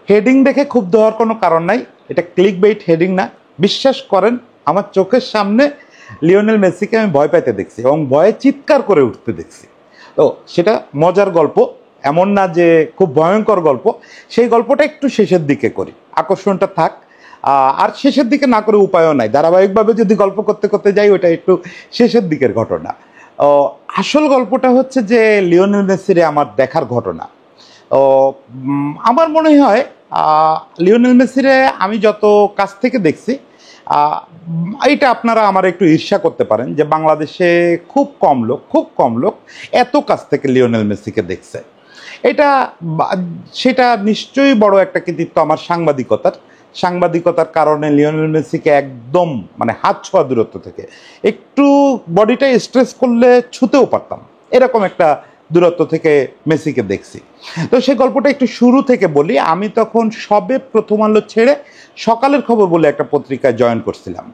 Heading দেখে ক্ষুব্ধ হওয়ার কোনো কারণ নাই, এটা ক্লিক বেইট হেডিং না। বিশ্বাস করেন, আমার চোখের সামনে লিওনেল মেসিকে আমি ভয় পাইতে দেখছি এবং ভয়ে চিৎকার করে উঠতে দেখছি। তো সেটা মজার গল্প, এমন না যে খুব ভয়ঙ্কর গল্প। সেই গল্পটা একটু শেষের দিকে করি, আকর্ষণটা থাক। আর শেষের দিকে না করে উপায়ও নাই, ধারাবাহিকভাবে যদি গল্প করতে করতে যাই ওটা একটু শেষের দিকের ঘটনা। আসল গল্পটা হচ্ছে যে লিওনেল মেসিরে আমার দেখার ঘটনা। ও আমার মনে হয় লিওনেল মেসিরে আমি যত কাছ থেকে দেখছি, এইটা আপনারা আমার একটু ঈর্ষা করতে পারেন যে বাংলাদেশে খুব কম লোক এত কাছ থেকে লিওনেল মেসিকে দেখছে। এটা সেটা নিশ্চয়ই বড় একটা কৃতিত্ব আমার সাংবাদিকতার কারণে লিওনেল মেসিকে একদম মানে হাত ছোঁয়া দূরত্ব থেকে, একটু বডিটা স্ট্রেস করলে ছুঁতেও পারতাম, এরকম একটা দূরত্ব থেকে মেসিকে দেখছি। তো সেই গল্পটা একটু শুরু থেকে বলি। আমি তখন সবে প্রথম আলো ছেড়ে সকালের খবর বলে একটা পত্রিকায় জয়েন করছিলাম।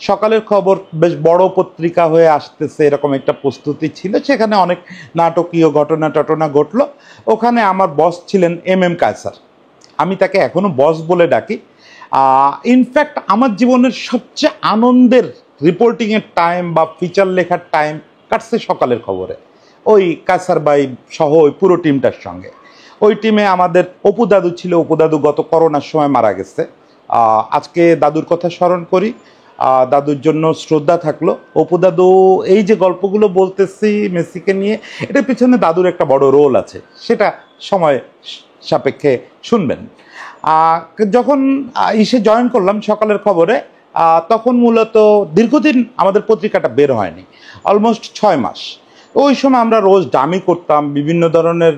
সকালের খবর বেশ বড় পত্রিকা হয়ে আসতেছে এরকম একটা প্রস্তুতি ছিল, সেখানে অনেক নাটকীয় ঘটনা ঘটলো। ওখানে আমার বস ছিলেন এম কায়সার, আমি তাকে এখনো বস বলে ডাকি। ইনফ্যাক্ট আমার জীবনের সবচেয়ে আনন্দের রিপোর্টিংয়ের টাইম বা ফিচার লেখার টাইম কাটছে সকালের খবরে, ওই কায়সার ভাই সহ ওই পুরো টিমটার সঙ্গে। ওই টিমে আমাদের অপু দাদু ছিল, অপু দাদু গত করোনার সময় মারা গেছে। আজকে দাদুর কথা স্মরণ করি, দাদুর জন্য শ্রদ্ধা থাকলো। অপু দাদু এই যে গল্পগুলো বলতেছি মেসিকে নিয়ে, এটার পিছনে দাদুর একটা বড় রোল আছে, সেটা সময় সাপেক্ষে শুনবেন। যখন ইসে জয়েন করলাম সকালের খবরে, তখন মূলত দীর্ঘদিন আমাদের পত্রিকাটা বের হয়নি, অলমোস্ট 6 মাস। ওই সময় আমরা রোজ ডামি করতাম, বিভিন্ন ধরনের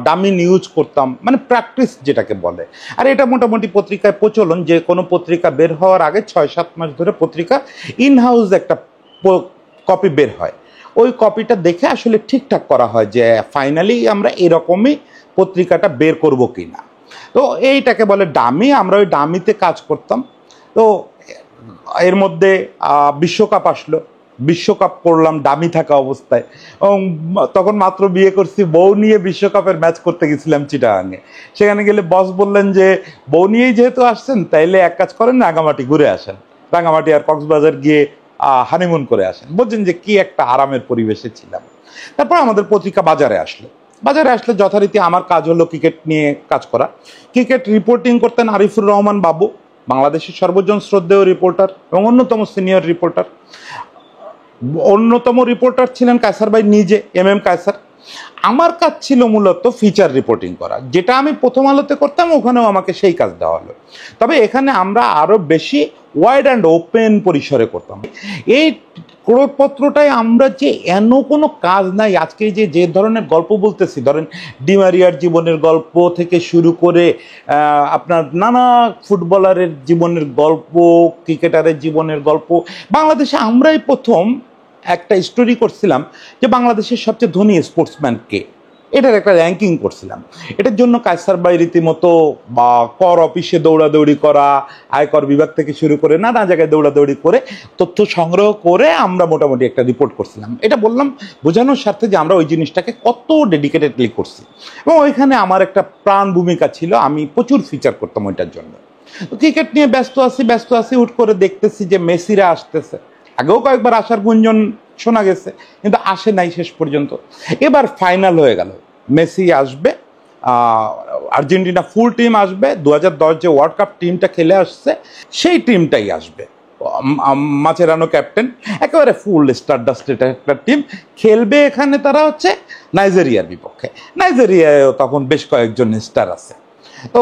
ডামি নিউজ করতাম, মানে প্র্যাকটিস যেটাকে বলে। আর এটা মোটামুটি পত্রিকায় প্রচলন যে কোনো পত্রিকা বের হওয়ার আগে 6-7 মাস ধরে পত্রিকা ইনহাউস একটা কপি বের হয়। ওই কপিটা দেখে আসলে ঠিকঠাক করা হয় যে ফাইনালি আমরা এরকমই পত্রিকাটা বের করব কি না। তো এইটাকে বলে ডামি, আমরা ওই ডামিতে কাজ করতাম। তো এর মধ্যে বিশ্বকাপ আসলো, বিশ্বকাপ করলাম ডামি থাকা অবস্থায়, এবং তখন মাত্র বিয়ে করছি, বউ নিয়ে বিশ্বকাপের ম্যাচ করতে গেছিলাম চিটাগাঙে। সেখানে গেলে বস বললেন যে বউ নিয়েই যেহেতু আসছেন তাইলে এক কাজ করেন, রাঙামাটি ঘুরে আসেন, রাঙামাটি আর কক্সবাজার গিয়ে হানিমুন করে আসেন। বলছেন যে কি একটা আরামের পরিবেশে ছিলাম। তারপর আমাদের পত্রিকা বাজারে আসলে যথারীতি আমার কাজ হলো ক্রিকেট নিয়ে কাজ করা। ক্রিকেট রিপোর্টিং করতেন আরিফুর রহমান বাবু, বাংলাদেশের সর্বজন শ্রদ্ধেয় রিপোর্টার এবং অন্যতম সিনিয়র রিপোর্টার। অন্যতম রিপোর্টার ছিলেন কায়সার ভাই নিজে, এম কায়সার। আমার কাজ ছিল মূলত ফিচার রিপোর্টিং করা, যেটা আমি প্রথম আলোতে করতাম, ওখানেও আমাকে সেই কাজ দেওয়া হলো। তবে এখানে আমরা আরও বেশি ওয়াইড অ্যান্ড ওপেন পরিসরে করতাম। এই ক্রোড়পত্রটায় আমরা যে কোনো কাজ নাই, আজকে যে ধরনের গল্প বলতেছি, ধরেন ডিমারিয়ার জীবনের গল্প থেকে শুরু করে আপনার নানা ফুটবলারের জীবনের গল্প, ক্রিকেটারের জীবনের গল্প। বাংলাদেশে আমরাই প্রথম একটা স্টোরি করছিলাম যে বাংলাদেশের সবচেয়ে ধনী স্পোর্টসম্যান কে, এটার একটা র্যাঙ্কিং করছিলাম। এটার জন্য কায়সার ভাই রীতিমতো বা কর অফিসে দৌড়াদৌড়ি করা, আয়কর বিভাগ থেকে শুরু করে নানা জায়গায় দৌড়াদৌড়ি করে তথ্য সংগ্রহ করে আমরা মোটামুটি একটা রিপোর্ট করছিলাম। এটা বললাম বোঝানোর স্বার্থে যে আমরা ওই জিনিসটাকে কত ডেডিকেটেডলি করছি, এবং ওইখানে আমার একটা প্রাণ ভূমিকা ছিল, আমি প্রচুর ফিচার করতাম ওইটার জন্য। ক্রিকেট নিয়ে ব্যস্ত আছি, হুট করে দেখতেছি যে মেসিরা আসতেছে। আগেও কয়েকবার আসার গুঞ্জন শোনা গেছে, কিন্তু আসে নাই শেষ পর্যন্ত। এবার ফাইনাল হয়ে গেল, মেসি আসবে, আর্জেন্টিনা ফুল টিম আসবে, 2010 যে ওয়ার্ল্ড কাপ টিমটা খেলে আসছে সেই টিমটাই আসবে। মাচেরানো ক্যাপ্টেন, একেবারে ফুল স্টারডাস্টেড একটা টিম খেলবে এখানে। তারা হচ্ছে নাইজেরিয়ার বিপক্ষে। নাইজেরিয়ায়ও তখন বেশ কয়েকজন স্টার আছে। তো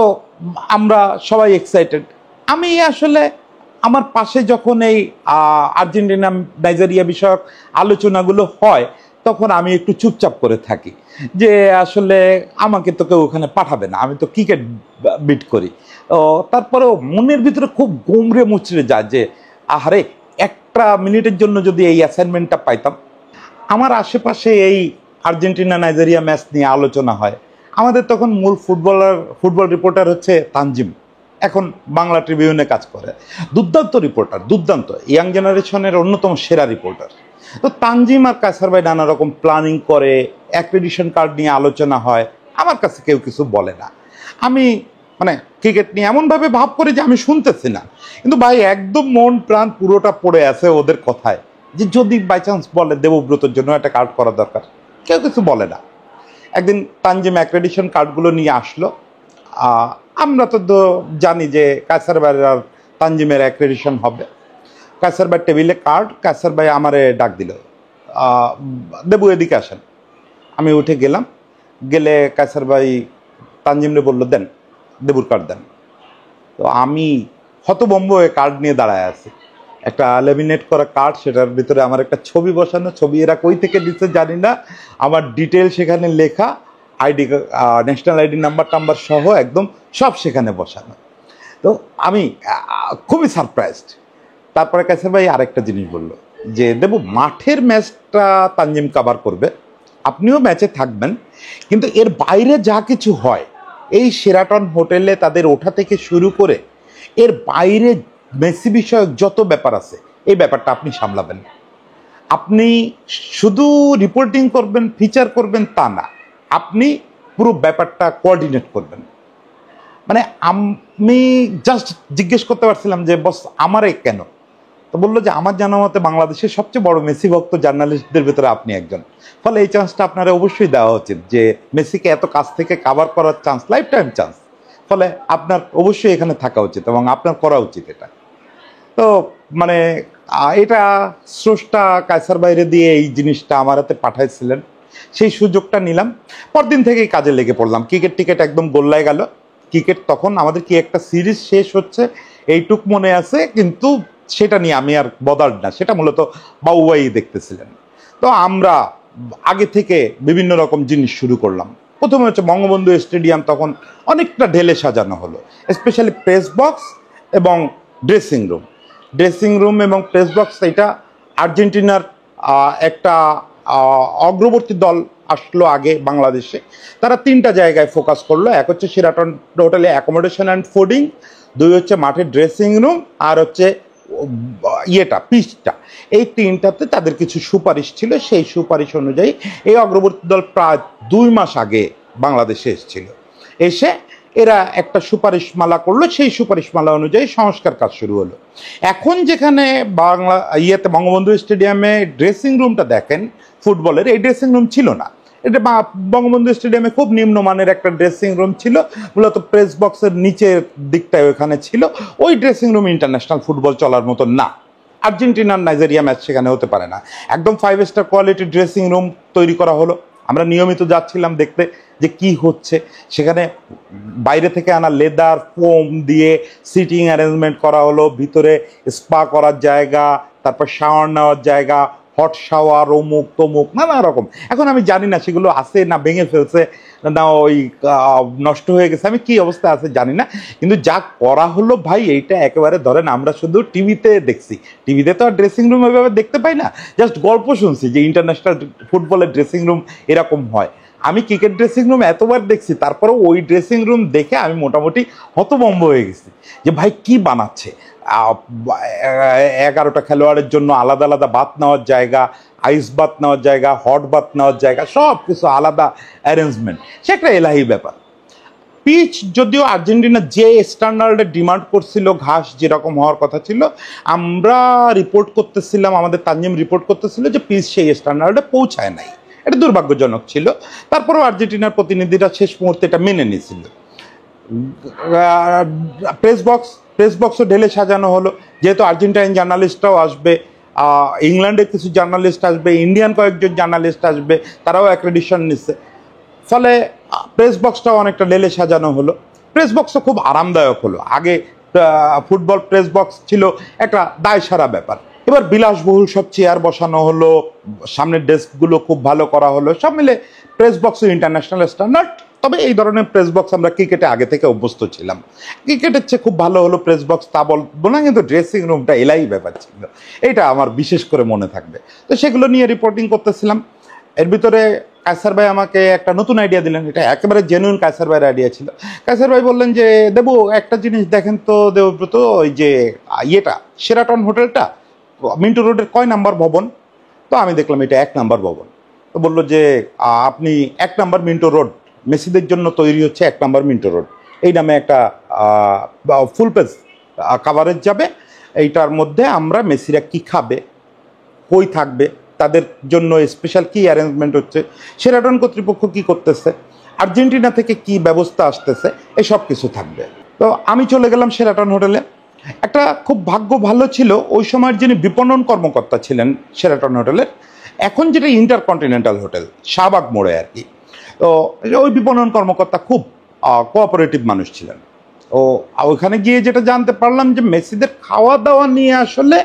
আমরা সবাই এক্সাইটেড। আমি আসলে আমার পাশে যখন এই আর্জেন্টিনা নাইজেরিয়া বিষয়ক আলোচনাগুলো হয়, তখন আমি একটু চুপচাপ করে থাকি যে আসলে আমাকে তো কেউ ওখানে পাঠাবে না, আমি তো ক্রিকেট বিট করি। তারপরেও মনের ভিতরে খুব গুমড়ে মুচড়ে যায় যে আহারে, একটা মিনিটের জন্য যদি এই অ্যাসাইনমেন্টটা পাইতাম। আমার আশেপাশে এই আর্জেন্টিনা নাইজেরিয়া ম্যাচ নিয়ে আলোচনা হয়। আমাদের তখন মূল ফুটবল রিপোর্টার হচ্ছে তানজিম, এখন বাংলা ট্রিবিউনে কাজ করে। দুর্দান্ত ইয়াং জেনারেশনের অন্যতম সেরা রিপোর্টার। তো তানজিম আর কায়সার ভাই নানা রকম প্ল্যানিং করে, অ্যাক্রেডিশন কার্ড নিয়ে আলোচনা হয়, আমার কাছে কেউ কিছু বলে না। আমি মানে ক্রিকেট নিয়ে এমনভাবে ভাব করে যে আমি শুনতেছি না, কিন্তু ভাই একদম মন প্রাণ পুরোটা পড়ে আছে ওদের কথায়, যে যদি বাই চান্স বলে দেবব্রতর জন্য একটা কার্ড করা দরকার, কেউ কিছু বলে না। একদিন তানজিম অ্যাক্রেডিশন কার্ডগুলো নিয়ে আসলো। আমরা তো জানি যে কায়সার ভাইয়ের আর তানজিমের অ্যাক্রেডিশন হবে। কায়সার ভাই টেবিলে কার্ড, কায়সার ভাই আমারে ডাক দিল, দেবু এদিকে আসেন। আমি উঠে গেলাম, গেলে কায়সার ভাই তানজিমরে বললো দেন দেবুর কার্ড দেন। তো আমি হতভম্ব হয়ে কার্ড নিয়ে দাঁড়ায় আছি, একটা লেমিনেট করা কার্ড, সেটার ভিতরে আমার একটা ছবি বসানো, ছবি এরা কই থেকে দিচ্ছে জানি না, আমার ডিটেল সেখানে লেখা, আইডি ন্যাশনাল আইডি নাম্বার টাম্বার সহ একদম সব সেখানে বসানো। তো আমি খুবই সারপ্রাইজড। তারপরে কাছে ভাই আরেকটা জিনিস বললো যে দেবু মাঠের ম্যাচটা তানজিম কাভার করবে, আপনিও ম্যাচে থাকবেন, কিন্তু এর বাইরে যা কিছু হয় এই শেরাটন হোটেলে তাদের ওঠা থেকে শুরু করে এর বাইরে মেসি বিষয়ক যত ব্যাপার আছে এই ব্যাপারটা আপনি সামলাবেন। আপনি শুধু রিপোর্টিং করবেন, ফিচার করবেন তা না, আপনি পুরো ব্যাপারটা কোঅর্ডিনেট করবেন। মানে আমি জাস্ট জিজ্ঞেস করতে পারছিলাম যে বস আমারে কেন? তো বললো যে আমার জানা মতে বাংলাদেশের সবচেয়ে বড় মেসি ভক্ত জার্নালিস্টদের ভিতরে আপনি একজন, ফলে এই চান্সটা আপনারা অবশ্যই দেওয়া উচিত, যে মেসিকে এত কাছ থেকে কাভার করার চান্স, লাইফ টাইম চান্স, ফলে আপনার অবশ্যই এখানে থাকা উচিত এবং আপনার করা উচিত এটা। তো মানে এটা স্রষ্টা কায়সার বাইরে দিয়ে এই জিনিসটা আমার হাতে পাঠাইছিলেন, সেই সুযোগটা নিলাম। পরদিন থেকেই কাজে লেগে পড়লাম, ক্রিকেট টিকেট একদম গোল্লায় গেল। ক্রিকেট তখন আমাদের কি একটা সিরিজ শেষ হচ্ছে এইটুক মনে আছে, কিন্তু সেটা নিয়ে আমি আর বদার্ড না, সেটা মূলত বাউবাই দেখতেছিলেন। তো আমরা আগে থেকে বিভিন্ন রকম জিনিস শুরু করলাম। প্রথমে হচ্ছে বঙ্গবন্ধু স্টেডিয়াম তখন অনেকটা ঢেলে সাজানো হলো, স্পেশালি প্রেস বক্স এবং ড্রেসিং রুম। ড্রেসিং রুম এবং প্রেস বক্স, এটা আর্জেন্টিনার একটা অগ্রবর্তী দল আসলো আগে বাংলাদেশে, তারা তিনটা জায়গায় ফোকাস করলো। এক হচ্ছে শেরাটন হোটেলে অ্যাকোমোডেশন অ্যান্ড ফুডিং, দুই হচ্ছে মাঠের ড্রেসিং রুম, আর হচ্ছে পিচটা। এই তিনটাতে তাদের কিছু সুপারিশ ছিল, সেই সুপারিশ অনুযায়ী এই অগ্রবর্তী দল প্রায় 2 মাস আগে বাংলাদেশে এসেছিল। এসে এরা একটা সুপারিশমালা করলো, সেই সুপারিশমালা অনুযায়ী সংস্কার কাজ শুরু হলো। এখন যেখানে বঙ্গবন্ধু স্টেডিয়ামে ড্রেসিং রুমটা দেখেন ফুটবলের, এই ড্রেসিং রুম ছিল না। এটা বঙ্গবন্ধু স্টেডিয়ামে খুব নিম্নমানের একটা ড্রেসিং রুম ছিল, মূলত প্রেস বক্সের নিচের দিকটায় ওখানে ছিল। ওই ড্রেসিং রুম ইন্টারন্যাশনাল ফুটবল চলার মতো না, আর্জেন্টিনার নাইজেরিয়া ম্যাচ সেখানে হতে পারে না। একদম 5 স্টার কোয়ালিটির ড্রেসিং রুম তৈরি করা হলো। আমরা নিয়মিত যাচ্ছিলাম দেখতে যে কি হচ্ছে সেখানে। বাইরে থেকে আনা লেদার ফোম দিয়ে সিটিং অ্যারেঞ্জমেন্ট করা হলো, ভিতরে স্পা করার জায়গা, তারপর শাওয়ার নেওয়ার জায়গা, হট শাওয়ার, অমুক তমুক নানা রকম। এখন আমি জানি না সেগুলো আছে না ভেঙে ফেলছে না ওই নষ্ট হয়ে গেছে, আমি কি অবস্থায় আছে জানি না, কিন্তু যা করা হলো ভাই এইটা একেবারে ধরেন আমরা শুধু টিভিতে দেখছি, টিভিতে তো আর ড্রেসিং রুম ওইভাবে দেখতে পাই না, জাস্ট গল্প শুনছি যে ইন্টারন্যাশনাল ফুটবলের ড্রেসিং রুম এরকম হয়। আমি ক্রিকেট ড্রেসিং রুম এতবার দেখছি, তারপরেও ওই ড্রেসিং রুম দেখে আমি মোটামুটি হতভম্ব হয়ে গেছি যে ভাই কি বানাচ্ছে। 11টা খেলোয়াড়ের জন্য আলাদা আলাদা বাথ নেওয়ার জায়গা, আইস বাথ নেওয়ার জায়গা, হট বাথ নেওয়ার জায়গা, সব কিছু আলাদা অ্যারেঞ্জমেন্ট, সে একটা এলাহি ব্যাপার। পিচ যদিও আর্জেন্টিনা যে স্ট্যান্ডার্ডে ডিমান্ড করছিল, ঘাস যেরকম হওয়ার কথা ছিল, আমরা রিপোর্ট করতেছিলাম, আমাদের তানজিম রিপোর্ট করতেছিল যে পিচ সেই স্ট্যান্ডার্ডে পৌঁছায় নাই। এটা দুর্ভাগ্যজনক ছিল, তারপরেও আর্জেন্টিনার প্রতিনিধিরা শেষ মুহূর্তে এটা মেনে নিয়েছিল। প্রেস বক্সও ঢেলে সাজানো হলো, যেহেতু আর্জেন্টাইন জার্নালিস্টরাও আসবে, ইংল্যান্ডের কিছু জার্নালিস্ট আসবে, ইন্ডিয়ান কয়েকজন জার্নালিস্ট আসবে, তারাও অ্যাক্রেডিশন নিচ্ছে, ফলে প্রেস বক্সটাও অনেকটা ঢেলে সাজানো হলো। প্রেস বক্সও খুব আরামদায়ক হলো। আগে ফুটবল প্রেস বক্স ছিল একটা দায় সারা ব্যাপার, এবার বিলাসবহুল সব চেয়ার বসানো হলো, সামনের ডেস্কগুলো খুব ভালো করা হলো, সব মিলে প্রেস বক্সও ইন্টারন্যাশনাল স্ট্যান্ডার্ড। তবে এই ধরনের প্রেস বক্স আমরা ক্রিকেটে আগে থেকে অভ্যস্ত ছিলাম, ক্রিকেটের চেয়ে খুব ভালো হলো প্রেস বক্স তা বলবো না, কিন্তু ড্রেসিং রুমটা এলাই ব্যাপার ছিল, এটা আমার বিশেষ করে মনে থাকবে। তো সেগুলো নিয়ে রিপোর্টিং করতেছিলাম। এর ভিতরে কায়সার ভাই আমাকে একটা নতুন আইডিয়া দিলেন, এটা একেবারে জেনুইন কায়সার ভাইয়ের আইডিয়া ছিল। কায়সার ভাই বললেন যে দেবু একটা জিনিস দেখেন তো দেবব্রত, ওই যে শেরাটন হোটেলটা মিন্টু রোডের কয় নাম্বার ভবন? তো আমি দেখলাম এটা 1 নাম্বার ভবন। তো বললো যে আপনি 1 নাম্বার মিন্টু রোড, মেসিদের জন্য তৈরি হচ্ছে 1 নাম্বার মিন্টু রোড, এই নামে একটা ফুল পেজ কাভারেজ যাবে। এইটার মধ্যে আমরা মেসিরা কি খাবে, কই থাকবে, তাদের জন্য স্পেশাল কি অ্যারেঞ্জমেন্ট হচ্ছে, শেরাটন কর্তৃপক্ষ কি করতেছে, আর্জেন্টিনা থেকে কি ব্যবস্থা আসতেছে, এসব কিছু থাকবে। তো আমি চলে গেলাম শেরাটন হোটেলে। একটা খুব ভাগ্য ভালো ছিল, ওই সময়ের যিনি বিপণন কর্মকর্তা ছিলেন শেরাটন হোটেলের, এখন যেটা ইন্টারকন্টিনেন্টাল হোটেল শাহবাগ মোড়ে আর কি, তো ওই বিপণন কর্মকর্তা খুব কোঅপারেটিভ মানুষ ছিলেন। ও ওইখানে গিয়ে যেটা জানতে পারলাম যে মেসিদের খাওয়া দাওয়া নিয়ে আসলে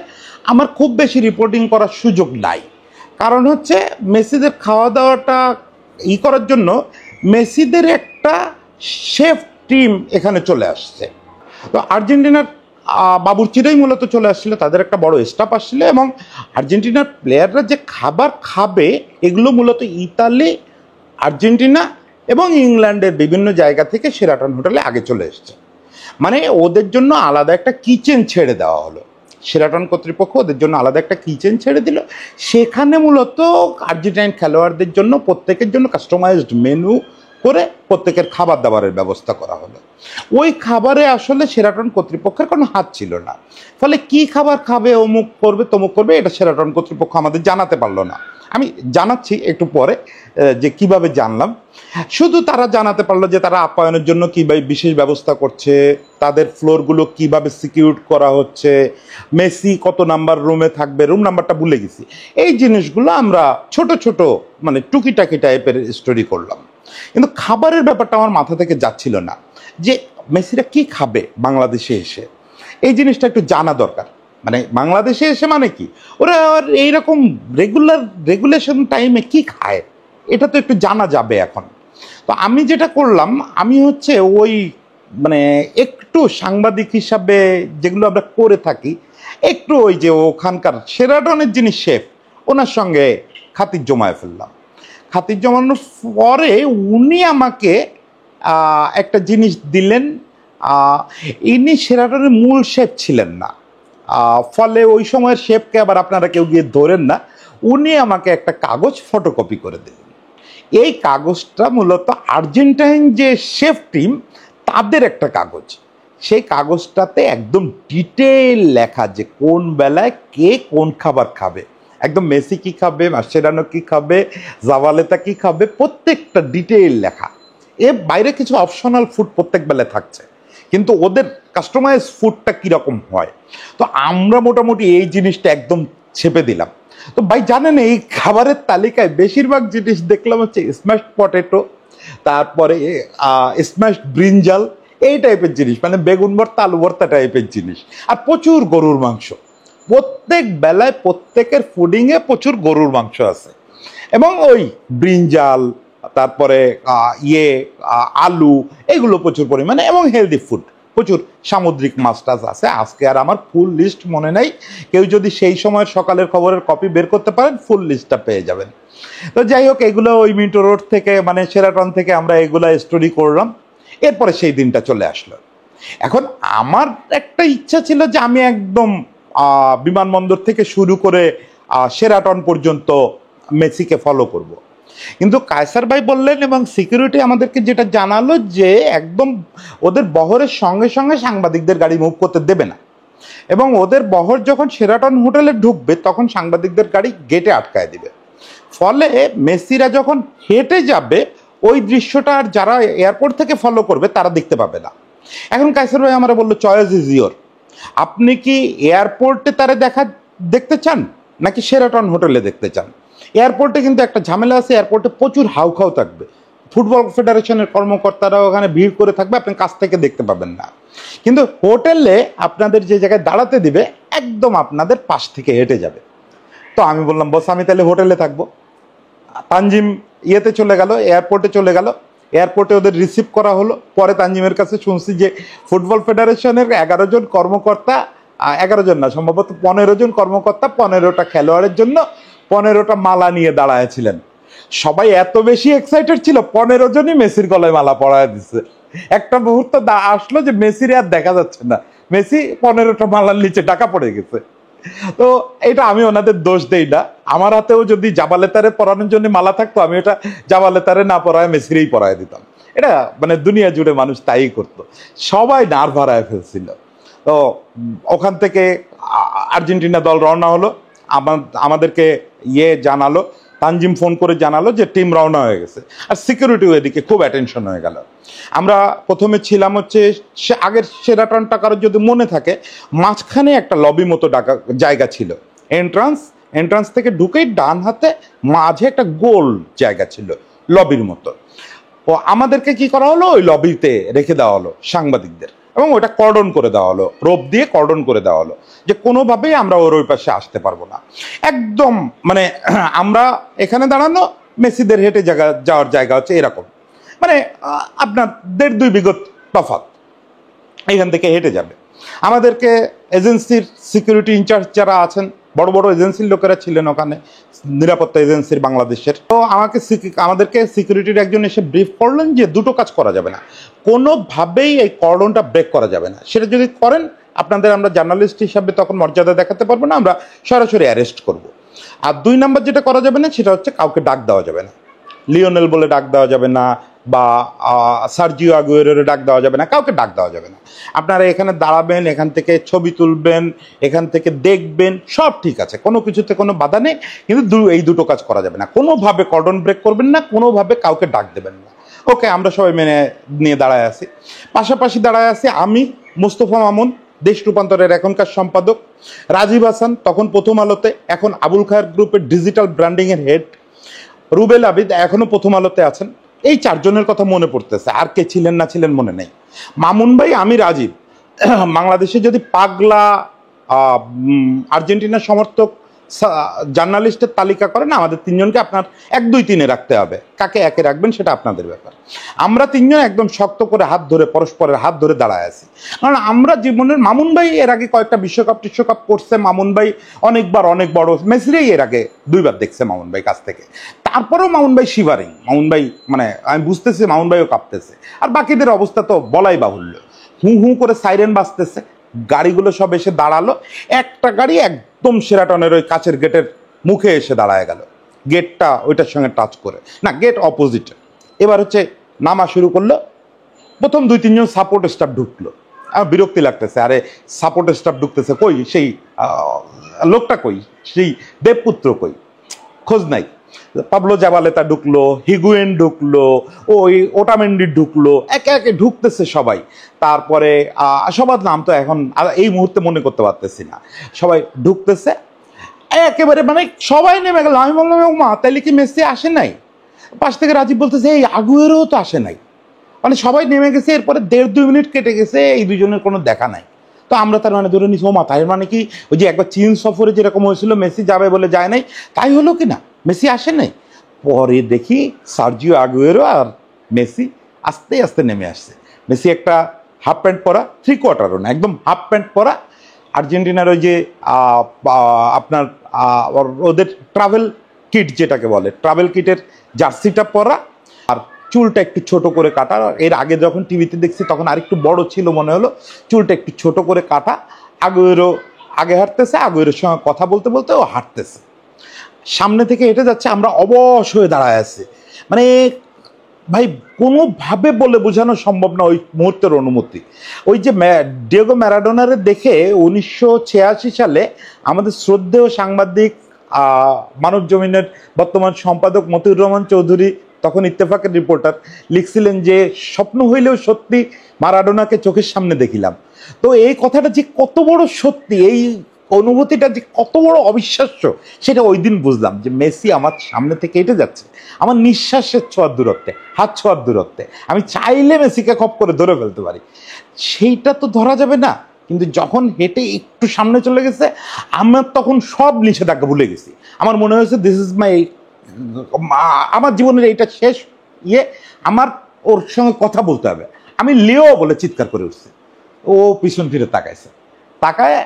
আমার খুব বেশি রিপোর্টিং করার সুযোগ নাই। কারণ হচ্ছে মেসিদের খাওয়া দাওয়াটা করার জন্য মেসিদের একটা শেফ টিম এখানে চলে আসছে। তো আর্জেন্টিনার বাবুর্চিরাই মূলত চলে আসছিল, তাদের একটা বড় স্টাফ আসছিল, এবং আর্জেন্টিনার প্লেয়াররা যে খাবার খাবে এগুলো মূলত ইতালি, আর্জেন্টিনা এবং ইংল্যান্ডের বিভিন্ন জায়গা থেকে শেরাটন হোটেলে আগে চলে এসছে। মানে ওদের জন্য আলাদা একটা কিচেন ছেড়ে দেওয়া হলো, শেরাটন কর্তৃপক্ষ ওদের জন্য আলাদা একটা কিচেন ছেড়ে দিল। সেখানে মূলত আর্জেন্টাইন খেলোয়াড়দের জন্য প্রত্যেকের জন্য কাস্টমাইজড মেনু করে প্রত্যেকের খাবার দাবারের ব্যবস্থা করা হলো। ওই খাবারে আসলে শেরাটন কর্তৃপক্ষের কোনো হাত ছিল না, ফলে কি খাবার খাবে, অমুক করবে তমুক করবে, এটা শেরাটন কর্তৃপক্ষ আমাদের জানাতে পারলো না। আমি জানাচ্ছি একটু পরে যে কিভাবে জানলাম। শুধু তারা জানাতে পারলো যে তারা আপ্যায়নের জন্য কীভাবে বিশেষ ব্যবস্থা করছে, তাদের ফ্লোরগুলো কিভাবে সিকিউর করা হচ্ছে, মেসি কত নাম্বার রুমে থাকবে, রুম নাম্বারটা ভুলে গেছি, এই জিনিসগুলো আমরা ছোট ছোট মানে টুকিটাকি টাইপের স্টোরি করলাম। কিন্তু খাবারের ব্যাপারটা আমার মাথা থেকে যাচ্ছিল না, যে মেসিরা কি খাবে বাংলাদেশে এসে, এই জিনিসটা একটু জানা দরকার। মানে বাংলাদেশে এসে মানে কি, ওরা এইরকম রেগুলেশন টাইমে কি খায়, এটা তো একটু জানা যাবে এখন। তো আমি যেটা করলাম, আমি হচ্ছে ওই মানে একটু সাংবাদিক হিসাবে যেগুলো আমরা করে থাকি, একটু ওই যে ওখানকার শেরাটনের যিনি শেফ ওনার সঙ্গে খাতির জমায় ফেললাম। খাতির জমানোর পরে উনি আমাকে একটা জিনিস দিলেন। ইনি শেরাটনের মূল শেফ ছিলেন না, ফলে ওই সময়ের শেফকে আবার আপনারা কেউ গিয়ে ধরেন না। উনি আমাকে একটা কাগজ ফটোকপি করে দিলেন। এই কাগজটা মূলত আর্জেন্টাইন যে শেফ টিম তাদের একটা কাগজ। সেই কাগজটাতে একদম ডিটেইল লেখা যে কোন বেলায় কে কোন খাবার খাবে, একদম মেসি কি খাবে, মাসচেরানো কি খাবে, জাভালেতা কি খাবে, প্রত্যেকটা ডিটেইল লেখা। এর বাইরে কিছু অপশনাল ফুড প্রত্যেক বেলায় থাকছে, কিন্তু ওদের কাস্টমাইজ ফুডটা কীরকম হয়। তো আমরা মোটামুটি এই জিনিসটা একদম ছেপে দিলাম। তো ভাই জানেন, এই খাবারের তালিকায় বেশিরভাগ জিনিস দেখলাম হচ্ছে স্ম্যাশড পটেটো, তারপরে স্ম্যাশড ব্রিঞ্জাল, এই টাইপের জিনিস, মানে বেগুন ভর্তা আলু ভর্তা টাইপের জিনিস, আর প্রচুর গরুর মাংস। প্রত্যেক বেলায় প্রত্যেকের ফুডিংয়ে প্রচুর গরুর মাংস আছে, এবং ওই ব্রিঞ্জাল, তারপরে আলু, এগুলো প্রচুর পরিমাণে, এবং হেলদি ফুড, প্রচুর সামুদ্রিক মাছ টাছ আছে। আজকে আর আমার ফুল লিস্ট মনে নাই, কেউ যদি সেই সময়ের সকালের খবরের কপি বের করতে পারেন ফুল লিস্টটা পেয়ে যাবেন। তো যাই হোক, এগুলো ওই মিন্টো রোড থেকে মানে শেরাটন থেকে আমরা এগুলো স্টোরি করলাম। এরপরে সেই দিনটা চলে আসলো। এখন আমার একটা ইচ্ছা ছিল যে আমি একদম বিমানবন্দর থেকে শুরু করে শেরাটন পর্যন্ত মেসিকে ফলো করব। কিন্তু কায়সার ভাই বললেন এবং সিকিউরিটি আমাদেরকে যেটা জানালো যে একদম ওদের বহরের সঙ্গে সঙ্গে সাংবাদিকদের গাড়ি মুভ করতে দেবে না, এবং ওদের বহর যখন শেরাটন হোটেলে ঢুকবে তখন সাংবাদিকদের গাড়ি গেটে আটকায় দিবে। ফলে মেসিরা যখন হেঁটে যাবে ওই দৃশ্যটা আর যারা এয়ারপোর্ট থেকে ফলো করবে তারা দেখতে পাবে না। এখন কায়সার ভাই আমরা বললো, চয়েস ইজ ইয়োর, আপনি কি এয়ারপোর্টে তারা দেখতে চান নাকি শেরাটন হোটেলে দেখতে চান? এয়ারপোর্টে কিন্তু একটা ঝামেলা আছে, এয়ারপোর্টে প্রচুর হাউখাউ থাকবে, ফুটবল ফেডারেশনের কর্মকর্তারা ওখানে ভিড় করে থাকবে, আপনি কাছ থেকে দেখতে পাবেন না। কিন্তু হোটেলে আপনাদের যে জায়গায় দাঁড়াতে দিবে একদম আপনাদের পাশ থেকে হেঁটে যাবে। তো আমি বললাম, বস আমি তাহলে হোটেলে থাকবো। তানজিম ইয়েতে চলে গেল, এয়ারপোর্টে চলে গেল, এয়ারপোর্টে ওদের রিসিভ করা হলো। পরে তানজিমের কাছে শুনছি যে ফুটবল ফেডারেশনের 11 জন কর্মকর্তা, 11 জন না, সম্ভবত 15 জন কর্মকর্তা 15টা খেলোয়াড়ের জন্য 15টা মালা নিয়ে দাঁড়ায়ছিলেন। সবাই এত বেশি এক্সাইটেড ছিল, 15 জনই মেসির গলায় মালা পরায় দিচ্ছে। একটা মুহূর্ত আসলো যে মেসির আর দেখা যাচ্ছে না, মেসি 15টা মালার নিচে ঢাকা পড়ে গেছে। তো এটা আমি ওনাদের দোষ দেই না, আমার হাতেও যদি জাবালেতারে পরানোর জন্য মালা থাকতো আমি ওটা জাবালেতারে না পরায় মেসিরেই পরায় দিতাম। এটা মানে দুনিয়া জুড়ে মানুষ তাই করতো, সবাই নার্ভ হারায় ফেলছিল। তো ওখান থেকে আর্জেন্টিনা দল রওনা হলো, আমাদেরকে জানালো, তানজিম ফোন করে জানালো যে টিম রওনা হয়ে গেছে। আর সিকিউরিটিও এদিকে খুব অ্যাটেনশন হয়ে গেল। আমরা প্রথমে ছিলাম হচ্ছে আগের সেরাটনটা কারোর যদি মনে থাকে, মাঝখানে একটা লবি মতো জায়গা ছিল, এন্ট্রান্স থেকে ঢুকেই ডান হাতে মাঝে একটা গোল জায়গা ছিল লবির মতো। ও আমাদেরকে কি করা হলো, ওই লবিতে রেখে দেওয়া হলো সাংবাদিকদের, এবং ওটা কর্ডন করে দেওয়া হলো, রোপ দিয়ে কর্ডন করে দেওয়া হলো যে কোনোভাবেই আমরা ওই পাশে আসতে পারবো না। একদম মানে আমরা এখানে দাঁড়ানো, মেসিদের হেঁটে যাওয়ার জায়গা হচ্ছে এরকম, মানে আপনার 1.5-2 বিঘত তফাৎ, এখান থেকে হেঁটে যাবে। আমাদেরকে এজেন্সির সিকিউরিটি ইনচার্জ যারা আছেন, বড় বড় এজেন্সির লোকেরা ছিলেন ওখানে, নিরাপত্তা এজেন্সির বাংলাদেশের, তো আমাদেরকে সিকিউরিটির একজন এসে ব্রিফ করলেন যে দুটো কাজ করা যাবে না, কোনোভাবেই এই কর্ডনটা ব্রেক করা যাবে না। সেটা যদি করেন আপনাদের আমরা জার্নালিস্ট হিসাবে তখন মর্যাদা দেখাতে পারবো না, আমরা সরাসরি অ্যারেস্ট করব। আর 2 নাম্বার যেটা করা যাবে না সেটা হচ্ছে কাউকে ডাক দেওয়া যাবে না, লিওনেল বলে ডাক দেওয়া যাবে না, বা সার্জিও আগুয়েরোর ডাক দেওয়া যাবে না, কাউকে ডাক দেওয়া যাবে না। আপনারা এখানে দাঁড়াবেন, এখান থেকে ছবি তুলবেন, এখান থেকে দেখবেন, সব ঠিক আছে, কোনো কিছুতে কোনো বাধা নেই, কিন্তু এই দুটো কাজ করা যাবে না। কোনোভাবে কর্ডন ব্রেক করবেন না, কোনোভাবে কাউকে ডাক দেবেন না। ওকে, আমরা সবাই মেনে নিয়ে দাঁড়ায় আছি। পাশাপাশি দাঁড়ায় আছি আমি, মোস্তফা মামুন, দেশ রূপান্তরের এখনকার সম্পাদক, রাজীব হাসান তখন প্রথম আলোতে, এখন আবুল খায়ের গ্রুপের ডিজিটাল ব্র্যান্ডিংয়ের হেড, রুবেল আবিদ এখনো প্রথম আলোতে আছেন। এই 4 জনের কথা মনে পড়তেছে, আর কে ছিলেন না ছিলেন মনে নেই। মামুন ভাই, আমি, রাজীব। বাংলাদেশে যদি পাগলা আর্জেন্টিনার সমর্থক জার্নালিস্টের তালিকা করেন, আমাদের 3 জনকে আপনার 1, 2, 3-এ রাখতে হবে। কাকে একে রাখবেন সেটা আপনাদের ব্যাপার। আমরা 3 জন একদম শক্ত করে হাত ধরে, পরস্পরের হাত ধরে দাঁড়ায় আছি, কারণ আমরা জীবনের, মামুন ভাই এর আগে কয়েকটা বিশ্বকাপ করছে, মামুন ভাই অনেকবার অনেক বড়, মেসিরাই এর আগে 2 বার দেখছে মামুন ভাই কাছ থেকে। তারপরেও মামুন ভাই শিভারিং, মামুন ভাই মানে আমি বুঝতেছি মামুন ভাইও কাঁপতেছে। আর বাকিদের অবস্থা তো বলাই বাহুল্য, হু হু করে সাইরেন বাজতেছে, গাড়িগুলো সব এসে দাঁড়ালো। একটা গাড়ি একদম সেরাটনের ওই কাচের গেটের মুখে এসে দাঁড়ায় গেল, গেটটা ওইটার সঙ্গে টাচ করে, না গেট অপোজিটে। এবার হচ্ছে নামা শুরু করলো, প্রথম 2-3 জন সাপোর্ট স্টাফ ঢুকলো। আমার বিরক্তি লাগতেছে, আরে সাপোর্ট স্টাফ ঢুকতেছে, কই সেই লোকটা, কই সেই দেবপুত্র, কই খোঁজ নাই। পাবলো জাবালেতা ঢুকলো, হিগুয়েন ঢুকলো, ওই ওটামেন্ডি ঢুকলো, একে একে ঢুকতেছে সবাই। তারপরে সবার নাম তো এখন এই মুহূর্তে মনে করতে পারতেছি না, সবাই ঢুকতেছে একেবারে, মানে সবাই নেমে গেল। আমি বললাম মা, তাইলে কি মেসি আসে নাই? পাশ থেকে রাজীব বলতেছে এই আগুয়েরও তো আসে নাই। মানে সবাই নেমে গেছে, এরপরে 1.5-2 মিনিট কেটে গেছে, এই দুজনের কোনো দেখা নাই। তো আমরা তার মানে ধরে নিচ্ছি ও মা, তাই মানে কি ওই যে একবার চীন সফরে যেরকম হয়েছিল, মেসি যাবে বলে যায় নাই, তাই হলো কি না, মেসি আসে নাই। পরে দেখি সার্জিও আগুয়েরো আর মেসি আস্তে আস্তে নেমে আসছে। মেসি একটা হাফ প্যান্ট পরা, 3/4 না, একদম হাফ প্যান্ট পরা, আর্জেন্টিনার ওই যে আপনার ওদের ট্রাভেল কিট যেটাকে বলে, ট্রাভেল কিটের জার্সিটা পরা, আর চুলটা একটু ছোট করে কাটা। এর আগে যখন টিভিতে দেখছি তখন আরেকটু বড় ছিল মনে হলো, চুলটা একটু ছোট করে কাটা। আগুয়েরো আগে হাঁটতেছে, আগুয়েরোর সঙ্গে কথা বলতে বলতে ও হাঁটতেছে, সামনে থেকে হেঁটে যাচ্ছে, আমরা অবশ হয়ে দাঁড়ায় আছি। মানে ভাই কোনোভাবে বলে বোঝানো সম্ভব না ওই মুহূর্তের অনুমতি। ওই যে ডিয়েগো ম্যারাডোনারে দেখে 1986 সালে আমাদের শ্রদ্ধেয় সাংবাদিক, মানব জমিনের বর্তমান সম্পাদক মতিউর রহমান চৌধুরী, তখন ইত্তেফাকের রিপোর্টার, লিখছিলেন যে স্বপ্ন হইলেও সত্যি মারাডোনাকে চোখের সামনে দেখিলাম। তো এই কথাটা যে কত বড় সত্যি, এই অনুভূতিটা যে কত বড় অবিশ্বাস্য, সেটা ওই দিন বুঝলাম যে মেসি আমার সামনে থেকে হেঁটে যাচ্ছে, আমার নিঃশ্বাসের ছোঁয়ার দূরত্বে, হাত ছোঁয়ার দূরত্বে। আমি চাইলে মেসিকে খপ করে ধরে ফেলতে পারি, সেইটা তো ধরা যাবে না। কিন্তু যখন হেঁটে একটু সামনে চলে গেছে, আমার তখন সব নিষেধাজ্ঞা ভুলে গেছি। আমার মনে হয়েছে দিস ইজ মাই, আমার জীবনের এইটা শেষ আমার ওর সঙ্গে কথা বলতে হবে। আমি লিও বলে চিৎকার করে উঠছি, ও পিছন ফিরে তাকাইছে, তাকায়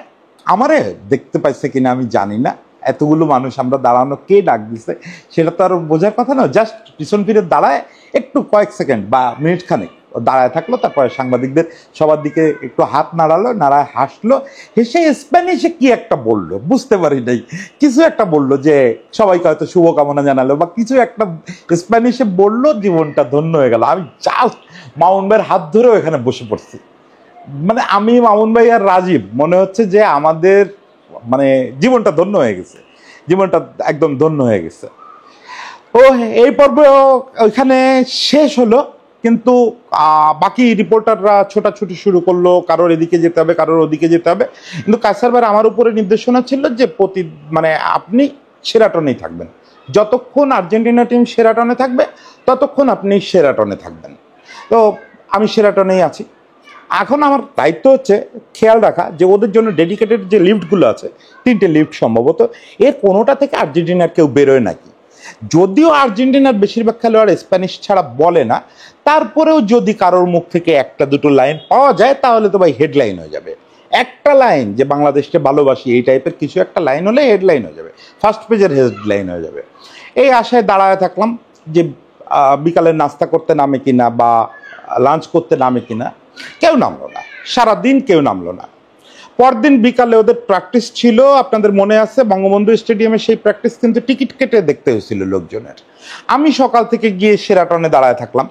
আমারে দেখতে পাইছে কিনা আমি জানি না, এতগুলো মানুষ আমরা দাঁড়ানো, কে ডাক দিছে সেটা তো আর বোঝার কথা না, জাস্ট পিছন ফিরে দাঁড়ায় একটু কয়েক সেকেন্ড বা মিনিট খানেক দাঁড়ায় থাকলো, তারপরে সাংবাদিকদের সবার দিকে একটু হাত নাড়ালো, নাড়ায় হাসলো, হেসে স্প্যানিশে কি একটা বললো বুঝতে পারি নাই, কিছু একটা বললো যে সবাইকে হয়তো শুভকামনা জানালো বা কিছু একটা স্প্যানিশে বললো, জীবনটা ধন্য হয়ে গেল। আমি জাস্ট মামুন ভাইয়ের হাত ধরেও এখানে বসে পড়ছি, মানে আমি মামুন ভাই আর রাজীব মনে হচ্ছে যে আমাদের মানে জীবনটা ধন্য হয়ে গেছে, জীবনটা একদম ধন্য হয়ে গেছে। ও এই পর্ব ওইখানে শেষ হলো, কিন্তু বাকি রিপোর্টাররা ছোটাছুটি শুরু করলো, কারোর এদিকে যেতে হবে, কারোর ওদিকে যেতে হবে। কিন্তু কায়সার ভাই আমার উপরে নির্দেশনা ছিল যে মানে আপনি সেরাটনেই থাকবেন, যতক্ষণ আর্জেন্টিনা টিম সেরাটনে থাকবে ততক্ষণ আপনি সেরাটনে থাকবেন। তো আমি সেরাটনেই আছি। এখন আমার দায়িত্ব হচ্ছে খেয়াল রাখা যে ওদের জন্য ডেডিকেটেড যে লিফটগুলো আছে, 3টে লিফট সম্ভবত, এর কোনোটা থেকে আর্জেন্টিনার কেউ বেরোয় নাকি। যদিও আর্জেন্টিনার বেশিরভাগ খেলোয়াড় স্প্যানিশ ছাড়া বলে না, তারপরেও যদি কারোর মুখ থেকে একটা দুটো লাইন পাওয়া যায় তাহলে তো ভাই হেডলাইন হয়ে যাবে। একটা লাইন যে বাংলাদেশকে ভালোবাসি এই টাইপের কিছু একটা লাইন হলে হেডলাইন হয়ে যাবে, ফার্স্ট পেজের হেডলাইন হয়ে যাবে। এই আশায় দাঁড়ায় থাকলাম যে বিকালে নাস্তা করতে নামে কিনা বা লাঞ্চ করতে নামে কিনা। কেউ নামলো না, সারাদিন কেউ নামলো না। পরদিন বিকালে ওদের প্র্যাকটিস ছিল, আপনাদের মনে আছে বঙ্গবন্ধু স্টেডিয়ামে সেই প্র্যাকটিস কিন্তু টিকিট কেটে দেখতে হয়েছিল লোকজনের। আমি সকাল থেকে গিয়ে সেরাটনে দাঁড়ায় থাকলাম,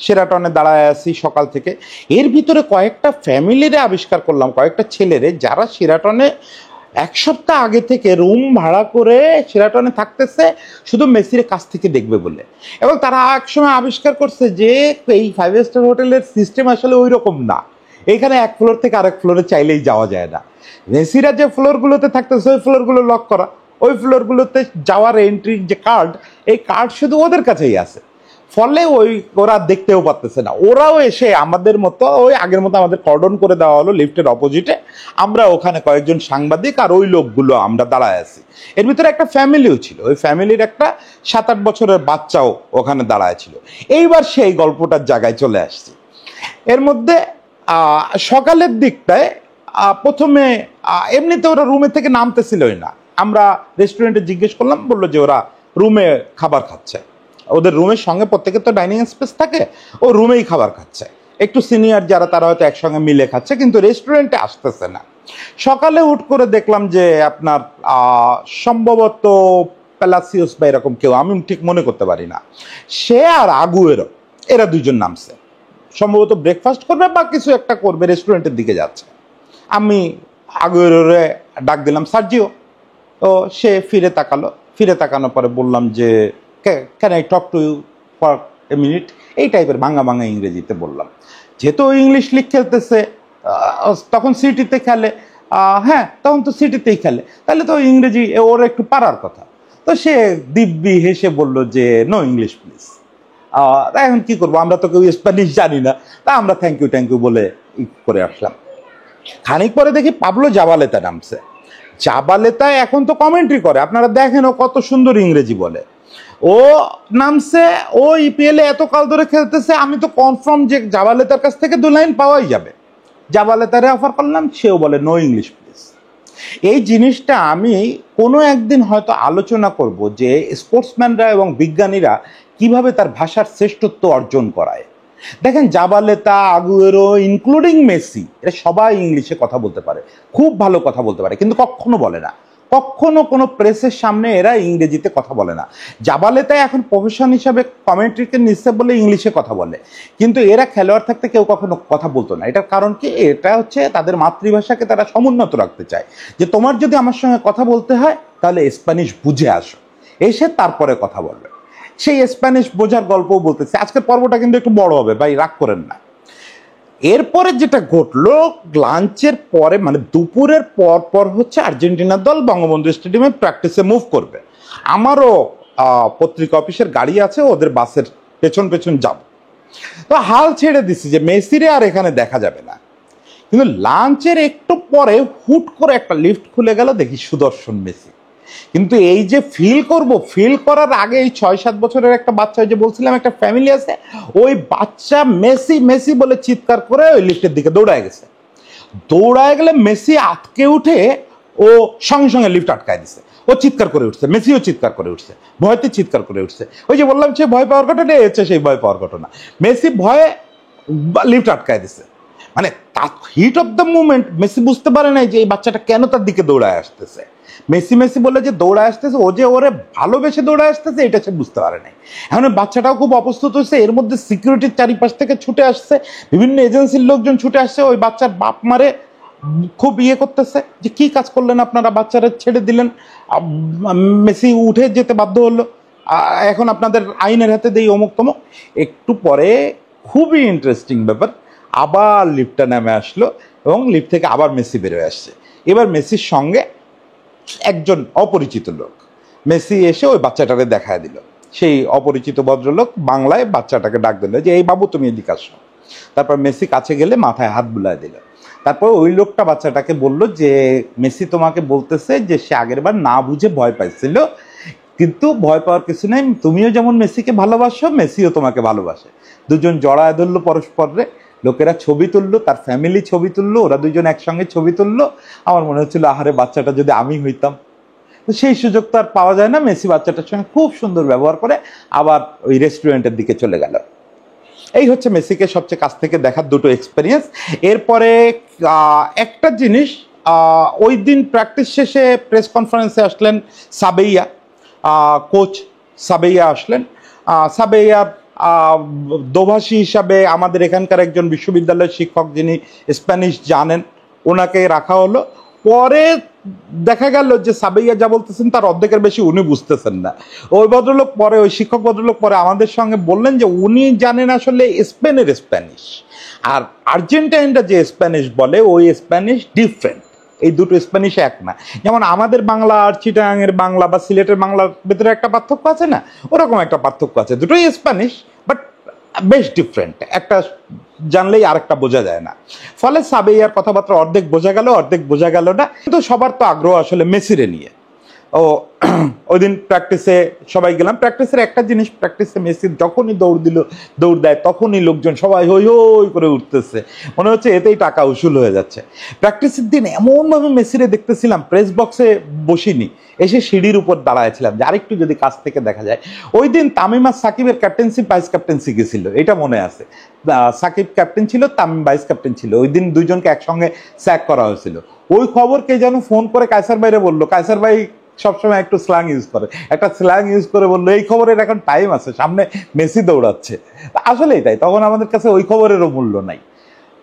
সেরাটনে দাঁড়ায় আছি সকাল থেকে। এর ভিতরে কয়েকটা ফ্যামিলিরে আবিষ্কার করলাম, কয়েকটা ছেলেরে যারা সেরাটনে 1 সপ্তাহ আগে থেকে রুম ভাড়া করে সেরাটনে থাকতেছে শুধু মেসির কাছ থেকে দেখবে বলে। এবং তারা একসময় আবিষ্কার করছে যে এই 5 স্টার হোটেলের সিস্টেম আসলে ওই রকম না, এইখানে এক ফ্লোর থেকে আরেক ফ্লোরে চাইলেই যাওয়া যায় না। মেসিরা যে ফ্লোরগুলোতে থাকতেছে ওই ফ্লোরগুলো লক করা, ওই ফ্লোরগুলোতে যাওয়ার এন্ট্রি যে কার্ড, এই কার্ড শুধু ওদের কাছেই আছে, ফলে ওরা দেখতেও পারতেছে না। ওরাও এসে আমাদের মতো ওই আগের মতো আমাদের কর্ডন করে দেওয়া হলো লিফটের অপোজিটে, আমরা ওখানে কয়েকজন সাংবাদিক আর ওই লোকগুলো আমরা দাঁড়ায় আছি। এর ভিতরে একটা ফ্যামিলিও ছিল, ওই ফ্যামিলির একটা 7-8 বছরের বাচ্চাও ওখানে দাঁড়ায় ছিল। এইবার সেই গল্পটার জায়গায় চলে আসছি। এর মধ্যে সকালের দিকটায় প্রথমে এমনিতে ওরা রুমে থেকে নামতেছিলই না। আমরা রেস্টুরেন্টে জিজ্ঞেস করলাম, বললো যে ওরা রুমে খাবার খাচ্ছে, ওদের রুমের সঙ্গে প্রত্যেকের তো ডাইনিং স্পেস থাকে, ও রুমেই খাবার খাচ্ছে। একটু সিনিয়র যারা তারা হয়তো একসঙ্গে মিলে খাচ্ছে, কিন্তু রেস্টুরেন্টে আসতেছে না। সকালে হুট করে দেখলাম যে আপনার সম্ভবত প্যালাসিওস বা এরকম কেউ, আমি ঠিক মনে করতে পারি না, সে আর আগুয়েরো এরা দুজন নামছে, সম্ভবত ব্রেকফাস্ট করবে বা কিছু একটা করবে, রেস্টুরেন্টের দিকে যাচ্ছে। আমি আগুয়েরোরে ডাক দিলাম সার্জিও, তো সে ফিরে তাকালো, ফিরে তাকানোর পরে বললাম যে can I talk to you for a minute, এই টাইপের ভাঙা ভাঙা ইংরেজিতে বললাম। যেহেতু ইংলিশ লিগ খেলতেছে, তখন সিটিতে খেলে, হ্যাঁ তখন তো সিটিতেই খেলে, তাহলে তো ইংরেজি ওর একটু পারার কথা। তো সে দিব্যি হেসে বলল যে নো ইংলিশ প্লিজ। এখন কি করবো, আমরা তো কেউ স্প্যানিশ জানি না, তা আমরা থ্যাংক ইউ বলে করে আসলাম। খানিক পরে দেখি পাবলো জাবালেতা নামছে। জাবালেতা এখন তো কমেন্ট্রি করে, আপনারা দেখেন ও কত সুন্দর ইংরেজি বলে। ও নামছে, ও ইপিএলে এত কাল ধরে খেলতেছে, আমি তো কনফার্ম যে জাবালেতার কাছ থেকে 2 লাইন পাওয়াই যাবে। জাবালেতারে অফার করলাম, সেও বলে নো ইংলিশ প্লিজ। এই জিনিসটা আমি কোনো একদিন হয়তো আলোচনা করব যে স্পোর্টসম্যানরা এবং বিজ্ঞানীরা কিভাবে তার ভাষার শ্রেষ্ঠত্ব অর্জন করায়। দেখেন জাবালেতা, আগুয়েরো, ইনক্লুডিং মেসি, এরা সবাই ইংলিশে কথা বলতে পারে, খুব ভালো কথা বলতে পারে, কিন্তু কখনো বলে না, কখনো কোনো প্রেসের সামনে এরা ইংরেজিতে কথা বলে না। জাবালেতায় এখন প্রফেশন হিসাবে কমেন্ট্রিকে নিচ্ছে বলে ইংলিশে কথা বলে, কিন্তু এরা খেলোয়াড় থাকতে কেউ কখনো কথা বলতো না। এটার কারণ কি, এটা হচ্ছে তাদের মাতৃভাষাকে তারা সমুন্নত রাখতে চায়, যে তোমার যদি আমার সঙ্গে কথা বলতে হয় তাহলে স্প্যানিশ বুঝে আসো, এসে তারপরে কথা বলবে। সেই স্প্যানিশ বোঝার গল্পও বলতেছে। আজকের পর্বটা কিন্তু একটু বড় হবে ভাই, রাগ করেন না। এরপরে যেটা ঘটলো, লাঞ্চের পরে মানে দুপুরের পর হচ্ছে আর্জেন্টিনার দল বঙ্গবন্ধু স্টেডিয়ামে প্র্যাকটিসে মুভ করবে। আমারও পত্রিকা অফিসের গাড়ি আছে, ওদের বাসের পেছন পেছন যাব। তো হাল ছেড়ে দিছি যে মেসিরে আর এখানে দেখা যাবে না। কিন্তু লাঞ্চের একটু পরে হুট করে একটা লিফট খুলে গেল, দেখি সুদর্শন মেসি। কিন্তু এই যে ফিল করার আগে এই 6-7 বছরের একটা বাচ্চা, যে বলছিলাম একটা ফ্যামিলি আছে, ওই বাচ্চা মেসি মেসি বলে চিৎকার করে ওই লিফটের দিকে দৌড়ায় গেছে। দৌড়ায় গেলে মেসি আটকে উঠে ও সঙ্গে সঙ্গে লিফট আটকায় দিছে। ও চিৎকার করে উঠছে, মেসিও চিৎকার করে উঠছে, ভয়তে চিৎকার করে উঠছে। ওই যে বললাম সে ভয় পাওয়ার ঘটনা, হচ্ছে সেই ভয় পাওয়ার ঘটনা। মেসি ভয়ে লিফট আটকায় দিছে। মানে heat of the movement Messi বুঝতে পারে নাই যে এই বাচ্চাটা কেন তার দিকে দৌড়ায় আসতেছে। মেসি মেসি বলে যে দৌড়ায় আসতেছে, ও যে ওরে ভালোবেসে দৌড়ায় আসতেছে এটা সে বুঝতে পারে নাই। এখন বাচ্চাটাও খুব অপ্রস্তুত হয়েছে, এর মধ্যে সিকিউরিটির চারিপাশ থেকে ছুটে আসছে, বিভিন্ন এজেন্সির লোকজন ছুটে আসছে, ওই বাচ্চার বাপ মারে খুব করতেছে যে কি কাজ করলেন আপনারা, বাচ্চারা ছেড়ে দিলেন। মেসি উঠে যেতে বাধ্য হলো, এখন আপনাদের আইনের হাতে দেই অমুক তমুক। একটু পরে খুবই ইন্টারেস্টিং ব্যাপার, আবার লিফটটা নেমে আসলো এবং লিফট থেকে আবার মেসি বেরোয় আসছে। এবার মেসির সঙ্গে একজন অপরিচিত লোক, মেসি এসে ওই বাচ্চাটাকে দেখায় দিল। সেই অপরিচিত ভদ্রলোক বাংলায় বাচ্চাটাকে ডাক দিল যে এই বাবু তুমি এদিকে আসো। তারপর মেসি কাছে গেলে মাথায় হাত বুলায় দিল। তারপর ওই লোকটা বাচ্চাটাকে বলল যে মেসি তোমাকে বলতেছে যে সে আগের বার না বুঝে ভয় পাইছিল, কিন্তু ভয় পাওয়ার কিছু নেই, তুমিও যেমন মেসিকে ভালোবাসো মেসিও তোমাকে ভালোবাসে। দুজন জড়ায় ধরলো পরস্পরে, লোকেরা ছবি তুললো, তার ফ্যামিলি ছবি তুললো, ওরা দুজন একসঙ্গে ছবি তুললো। আমার মনে হচ্ছিল আহারে বাচ্চাটা যদি আমি হইতাম। তো সেই সুযোগ তো আর পাওয়া যায় না। মেসি বাচ্চাটার সঙ্গে খুব সুন্দর ব্যবহার করে আবার ওই রেস্টুরেন্টের দিকে চলে গেল। এই হচ্ছে মেসিকে সবচেয়ে কাছ থেকে দেখার দুটো এক্সপিরিয়েন্স। এরপরে একটা জিনিস, ওই দিন প্র্যাকটিস শেষে প্রেস কনফারেন্সে আসলেন সাবেইয়া, কোচ সাবেইয়া আসলেন। সাবেইয়া দোভাষী হিসাবে আমাদের এখানকার একজন বিশ্ববিদ্যালয়ের শিক্ষক যিনি স্প্যানিশ জানেন, ওনাকে রাখা হলো। পরে দেখা গেল যে সাবেইয়া যা বলতেছেন তার অর্ধেকের বেশি উনি বুঝতেছেন না। ওই ভদ্রলোক পরে, ওই শিক্ষক ভদ্রলোক পরে আমাদের সঙ্গে বললেন যে উনি জানেন আসলে স্পেনের স্প্যানিশ, আর আর্জেন্টাইনরা যে স্প্যানিশ বলে ওই স্প্যানিশ ডিফারেন্ট, এই দুটো স্প্যানিশ এক না। যেমন আমাদের বাংলা আর চিটাগাংয়ের বাংলা বা সিলেটের বাংলার ভেতরে একটা পার্থক্য আছে না, ওরকম একটা পার্থক্য আছে। দুটোই স্প্যানিশ বাট বেশ ডিফারেন্ট, একটা জানলেই আরেকটা বোঝা যায় না। ফলে সাবেইয়ার কথাবার্তা অর্ধেক বোঝা গেল, অর্ধেক বোঝা গেল না। কিন্তু সবার তো আগ্রহ আসলে মেসিরে নিয়ে। ও ওই দিন প্র্যাকটিসে সবাই গেলাম। প্র্যাকটিসের একটা জিনিস, প্র্যাকটিসে মেসির যখনই দৌড় দেয় তখনই লোকজন সবাই হই হই করে উঠতেছে, মনে হচ্ছে এতেই টাকা উসুল হয়ে যাচ্ছে। প্র্যাকটিসের দিন এমনভাবে মেসিরে দেখতেছিলাম, প্রেস বক্সে বসিনি, এসে সিঁড়ির উপর দাঁড়ায়ছিলাম যে আরেকটু যদি কাছ থেকে দেখা যায়। ওই দিন তামিম আর সাকিবের ক্যাপ্টেন্সি ভাইস ক্যাপ্টেন্সি গেছিল, এটা মনে আছে। সাকিব ক্যাপ্টেন ছিল, তামিম ভাইস ক্যাপ্টেন ছিল। ওই দিন দুইজনকে একসঙ্গে স্যাক করা হয়েছিল। ওই খবর কে যেন ফোন করে কায়সার ভাইরে বললো, কায়সার ভাই সবসময় একটু স্ল্যাং ইউজ করে, একটা স্ল্যাং ইউজ করে বললো এই খবরের এখন টাইম আছে, সামনে মেসি দৌড়াচ্ছে। আসলেই তাই, তখন আমাদের কাছে ওই খবরেরও মূল্য নাই।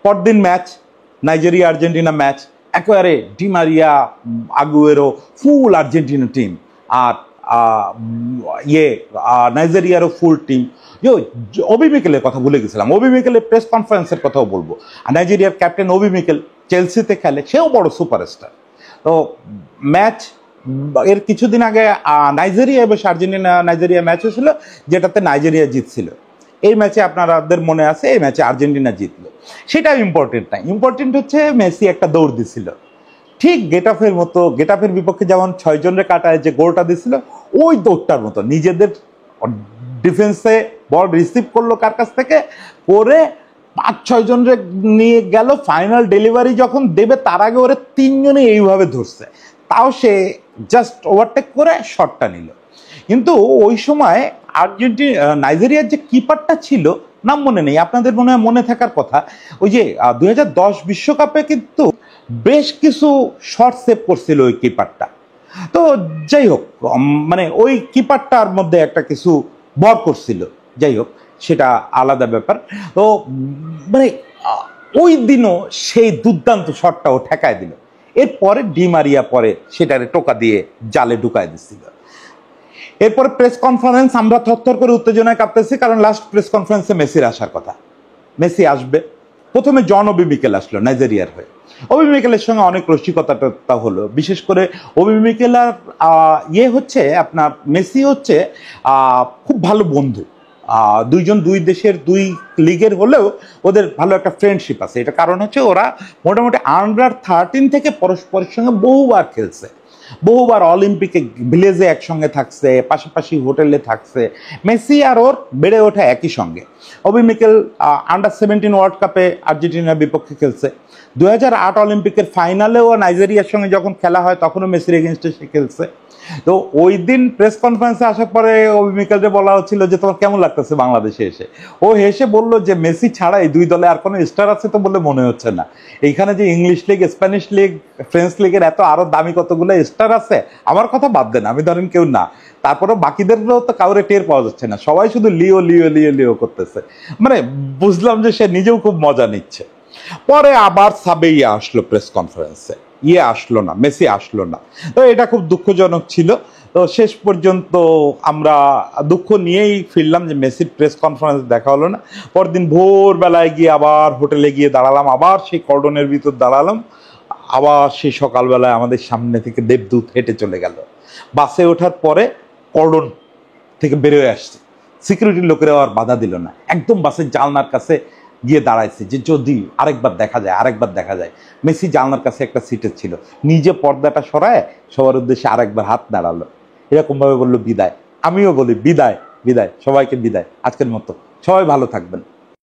পরদিন ম্যাচ, নাইজেরিয়া আর্জেন্টিনা ম্যাচ, একেবারে ডি মারিয়া, আগুয়েরো, ফুল আর্জেন্টিনা টিম, আর নাইজেরিয়ারও ফুল টিম। ওবি মিকেলের কথা ভুলে গেছিলাম, ওবি মিকেলের প্রেস কনফারেন্সের কথাও বলবো। নাইজেরিয়ার ক্যাপ্টেন ওবি মিকেল চেলসিতে খেলে, সেও বড় সুপারস্টার। তো ম্যাচ এর কিছুদিন আগে নাইজেরিয়া এবং নাইজেরিয়া ম্যাচ হয়েছিল, যেটাতে নাইজেরিয়া জিতছিল। এই ম্যাচে আপনাদের মনে আছে, এই ম্যাচে আর্জেন্টিনা জিতলো। সেটা ইম্পর্টেন্ট না, ইম্পর্টেন্ট হচ্ছে মেসি একটা দৌড় দিছিল, ঠিক গেটাফের মতো। গেটাফের বিপক্ষে যেমন 6 জনের কাটায় যে গোলটা দিছিল, ওই দৌড়টার মতো নিজেদের ডিফেন্সে বল রিসিভ করলো কার কাছ থেকে, করে 5-6 জনের নিয়ে গেল। ফাইনাল ডেলিভারি যখন দেবে তার আগে ওরা 3 জনে এইভাবে ধরছে, তাও সে জাস্ট ওভারটেক করে শটটা নিল। কিন্তু ওই সময় নাইজেরিয়ার যে কিপারটা ছিল, নাম মনে নেই, আপনাদের মনে হয় মনে থাকার কথা। ওই যে 2010 বিশ্বকাপে কিন্তু বেশ কিছু শট সেভ করছিল ওই কিপারটা। তো যাই হোক, মানে ওই কিপারটার মধ্যে একটা কিছু বর করছিল, যাই হোক সেটা আলাদা ব্যাপার। তো মানে ওই দিনও সেই দুর্দান্ত শটটাও ঠেকায় দিল। এরপরে ডি মারিয়া পরে সেটারে টোকা দিয়ে জালে ঢুকায় দিচ্ছিল। এরপরে প্রেস কনফারেন্স, আমরা থরথর করে উত্তেজনায় কাঁপতেছি, কারণ লাস্ট প্রেস কনফারেন্সে মেসির আসার কথা। মেসি আসবে, প্রথমে জন ওবি মিকেল আসলো নাইজেরিয়ার হয়ে। ওবি মিকেলের সঙ্গে অনেক রসিকতা হলো, বিশেষ করে ওবি মিকেল আর হচ্ছে আপনার মেসি হচ্ছে খুব ভালো বন্ধু। দুইজন দুই দেশের দুই লিগের হলেও ওদের ভালো একটা ফ্রেন্ডশিপ আছে। এটা কারণ হচ্ছে ওরা মোটামুটি আন্ডার 13 থেকে পরস্পরের সঙ্গে বহুবার খেলছে, বহুবার অলিম্পিকে ভিলেজে একসঙ্গে থাকছে, পাশাপাশি হোটেলে থাকছে। মেসি আর ওর বেড়ে ওঠা একই সঙ্গে। ওবি মিকেল আন্ডার 17 ওয়ার্ল্ড কাপে আর্জেন্টিনার বিপক্ষে খেলছে। 2008 অলিম্পিকের ফাইনালেও নাইজেরিয়ার সঙ্গে যখন খেলা হয় তখনও মেসির এগেনস্টে সে খেলছে। তো ওই দিন প্রেস কনফারেন্সে আসার পরে ওবি মিকেলকে বলা হচ্ছিল যে তোমার কেমন লাগতেছে বাংলাদেশে এসে। ও হেসে বলল যে মেসি ছাড়া এই দুই দলে আর কোনো স্টার আছে তো বলে মনে হচ্ছে না। এইখানে যে English league, Spanish league, French লিগের এত আরো দামি কতগুলো স্টার আছে, আমার কথা বাদ দেন, আমি ধরেন কেউ না, তারপরে বাকিদেরও তো কাউরে টের পাওয়া যাচ্ছে না, সবাই শুধু লিও লিও লিও লিও করতেছে। মানে বুঝলাম যে সে নিজেও খুব মজা নিচ্ছে। পরে আবার সাবেইয়া আসলো প্রেস কনফারেন্সে, আসলো না, মেসি আসলো না। তো এটা খুব দুঃখজনক ছিল। তো শেষ পর্যন্ত আমরা দুঃখ নিয়েই ফিরলাম যে মেসির প্রেস কনফারেন্স দেখা হলো না। পরদিন ভোরবেলায় গিয়ে আবার হোটেলে গিয়ে দাঁড়ালাম, আবার সেই কর্ডনের ভিতর দাঁড়ালাম, আবার সেই সকালবেলায় আমাদের সামনে থেকে দেবদূত হেঁটে চলে গেল। বাসে ওঠার পরে কর্ডন থেকে বেরোয় আসছে, সিকিউরিটির লোকেরা আর বাধা দিল না, একদম বাসের জানলার কাছে গিয়ে দাঁড়াইছে যে যদি আরেকবার দেখা যায়, আরেকবার দেখা যায়। মেসি জানলার কাছে একটা সিটে ছিল, নিজে পর্দাটা সরায় সবার উদ্দেশ্যে আরেকবার হাত নাড়ালো, এরকম ভাবে বললো বিদায়। আমিও বলি বিদায়, বিদায়, সবাইকে বিদায়, আজকের মতো সবাই ভালো থাকবেন।